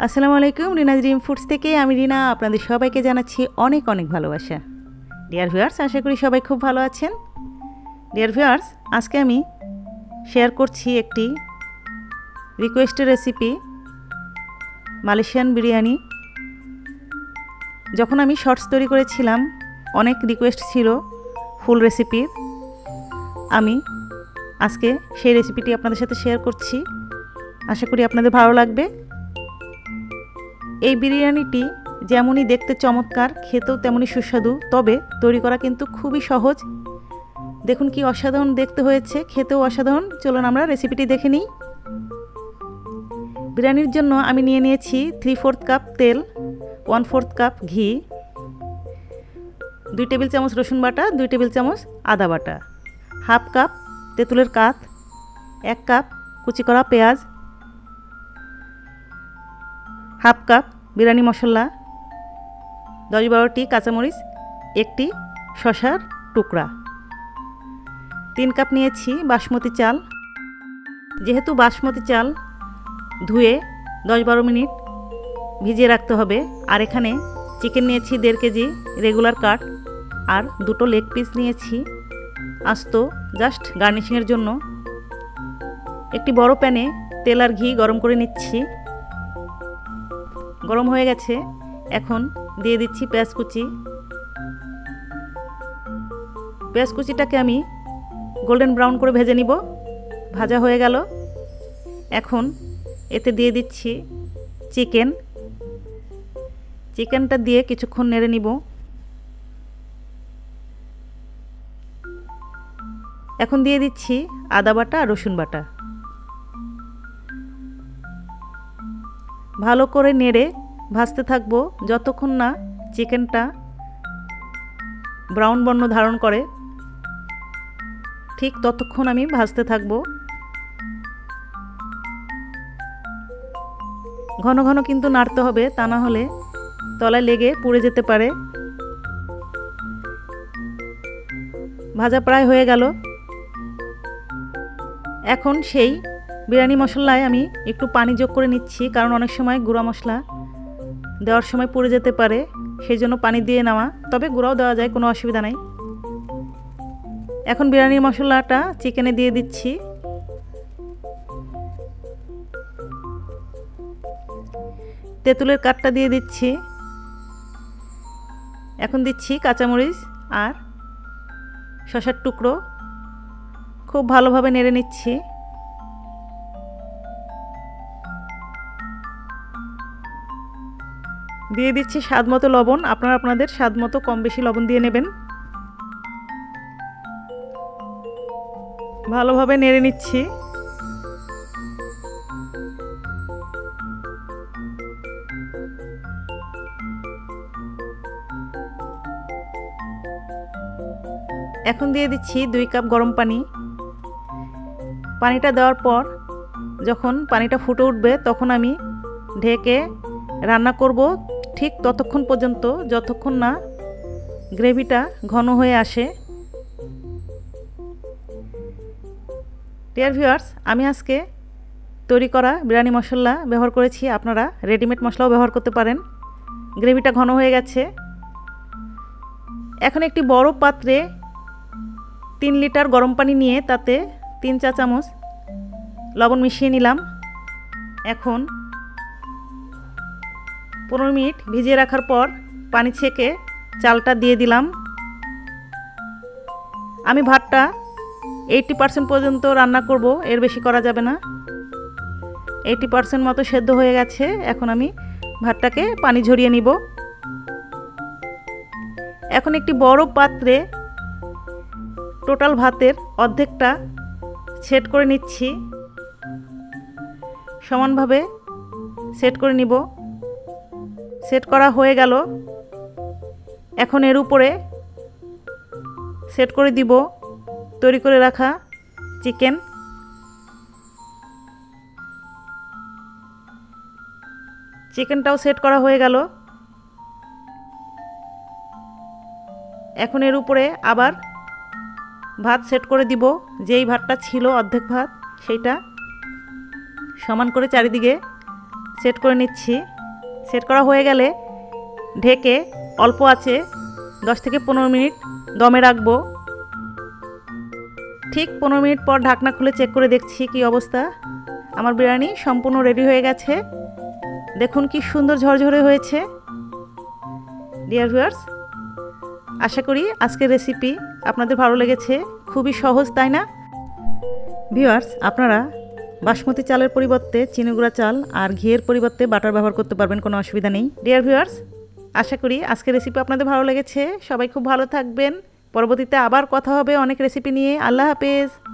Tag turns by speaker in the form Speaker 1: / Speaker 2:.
Speaker 1: আসসালামু আলাইকুম, রিনাজ ফুডস থেকে আমি রিনা আপনাদের সবাইকে জানাচ্ছি অনেক অনেক ভালোবাসা। ডিয়ার ভিউয়ার্স, আশা করি সবাই খুব ভালো আছেন। ডিয়ার ভিউয়ার্স, আজকে আমি শেয়ার করছি একটি রিকোয়েস্টের রেসিপি, মালয়েশিয়ান বিরিয়ানি। যখন আমি শর্টস তৈরি করেছিলাম অনেক রিকোয়েস্ট ছিল ফুল রেসিপির। আমি আজকে সেই রেসিপিটি আপনাদের সাথে শেয়ার করছি, আশা করি আপনাদের ভালো লাগবে। এই বিরিয়ানিটি যেমনই দেখতে চমৎকার, খেতেও তেমনই সুস্বাদু, তবে তৈরি করা কিন্তু খুবই সহজ। দেখুন কি অসাধারণ দেখতে হয়েছে, খেতেও অসাধারণ। চলুন আমরা রেসিপিটি দেখে নিই। বিরিয়ানির জন্য আমি নিয়ে নিয়েছি 3/4 কাপ তেল, 1/4 কাপ ঘি, 2 টেবিল চামচ রসুন বাটা, 2 টেবিল চামচ আদা বাটা, 1/2 কাপ তেঁতুলের কাঠ, 1 কাপ কুচি করা পেঁয়াজ, 1/2 কাপ বিরিয়ানি মশলা, 10-12টি কাঁচামরিচ, একটি শসার টুকরা, 3 কাপ নিয়েছি বাসমতি চাল। যেহেতু বাসমতি চাল ধুয়ে 10-12 মিনিট ভিজিয়ে রাখতে হবে। আর এখানে চিকেন নিয়েছি 1.5 কেজি রেগুলার কাট, আর 2টো লেগ পিস নিয়েছি আস্ত, জাস্ট গার্নিশিংয়ের জন্য। একটি বড় প্যানে তেল আর ঘি গরম করে নিচ্ছি। গরম হয়ে গেছে, এখন দিয়ে দিচ্ছি পেঁয়াজ কুচি। পেঁয়াজ কুচিটাকে আমি গোল্ডেন ব্রাউন করে ভেজে নিব। ভাজা হয়ে গেল, এখন এতে দিয়ে দিচ্ছি চিকেনটা দিয়ে কিছুক্ষণ নেড়ে নিব। এখন দিয়ে দিচ্ছি আদা বাটা আর রসুন বাটা। ভালো করে নেড়ে ভাজতে থাকবো যতক্ষণ না চিকেনটা ব্রাউন বর্ণ ধারণ করে, ঠিক ততক্ষণ আমি ভাজতে থাকবো। ঘন ঘন কিন্তু নাড়তে হবে, তা না হলে তলায় লেগে পুড়ে যেতে পারে। ভাজা প্রায় হয়ে গেল। এখন সেই বিরিয়ানি মশলায় আমি একটু পানি যোগ করে নিচ্ছি, কারণ অনেক সময় গুঁড়া মশলা দেওয়ার সময় পুড়ে যেতে পারে, সেই জন্য পানি দিয়ে নেওয়া। তবে গুঁড়াও দেওয়া যায়, কোনো অসুবিধা নাই। এখন বিরিয়ানি মশলাটা চিকেনে দিয়ে দিচ্ছি। তেঁতুলের কাঠটা দিয়ে দিচ্ছি। এখন দিচ্ছি কাঁচামরিচ আর শসার টুকরো। খুব ভালোভাবে নেড়ে নিচ্ছি। দিয়ে দিচ্ছি স্বাদ মতো লবণ। আপনারা আপনাদের স্বাদ মতো কম বেশি লবণ দিয়ে নেবেন। ভালোভাবে নেড়ে নিচ্ছি। এখন দিয়ে দিচ্ছি 2 কাপ গরম পানি। পানিটা দেওয়ার পর যখন পানিটা ফুটে উঠবে, তখন আমি ঢেকে রান্না করব ঠিক ততক্ষণ পর্যন্ত যতক্ষণ না গ্রেভিটা ঘন হয়ে আসে। ডিয়ার ভিউয়ার্স, আমি আজকে তৈরি করা বিরিয়ানি মশলা ব্যবহার করেছি, আপনারা রেডিমেড মশলাও ব্যবহার করতে পারেন। গ্রেভিটা ঘন হয়ে গেছে। এখন একটি বড় পাত্রে 3 লিটার গরম পানি নিয়ে তাতে 3 চা চামচ লবণ মিশিয়ে নিলাম। এখন 15 মিনিট ভিজিয়ে রাখার পর পানি ছেঁকে চালটা দিয়ে দিলাম। আমি ভাতটা 80% পর্যন্ত রান্না করব, এর বেশি করা যাবে না। 80% মতো সেদ্ধ হয়ে গেছে। এখন আমি ভাতটাকে পানি ঝরিয়ে নিব। এখন একটি বড় পাত্রে টোটাল ভাতের অর্ধেকটা সেট করে নিচ্ছি। সমানভাবে সেট করে নিব। সেট করা হয়ে গেল। এখন এর উপরে সেট করে দিব তৈরি করে রাখা চিকেন। চিকেনটাও সেট করা হয়ে গেল। এখন এর উপরে আবার ভাত সেট করে দিব। যেই ভাতটা ছিল অর্ধেক ভাত, সেইটা সমান করে চারিদিকে সেট করে নিচ্ছি। সেট করা হয়ে গেলে ঢেকে অল্প আছে 10 থেকে 15 মিনিট দমে রাখবো। ঠিক 15 মিনিট পর ঢাকনা খুলে চেক করে দেখছি কি অবস্থা। আমার বিরিয়ানি সম্পূর্ণ রেডি হয়ে গেছে। দেখুন কি সুন্দর ঝরঝরে হয়েছে। ডিয়ার ভিউয়ার্স, আশা করি আজকের রেসিপি আপনাদের ভালো লেগেছে। খুবই সহজ, তাই না? ভিউয়ার্স, আপনারা বাসমতি চালের পরিবর্তে চিনিগুড়া চাল আর ঘিয়ের পরিবর্তে বাটার ব্যবহার করতে পারবেন, কোনো অসুবিধা নেই। ডিয়ার ভিউয়ার্স, আশা করি আজকের রেসিপি আপনাদের ভালো লেগেছে। সবাই খুব ভালো থাকবেন। পরবর্তীতে আবার কথা হবে অনেক রেসিপি নিয়ে। আল্লাহ হাফেজ।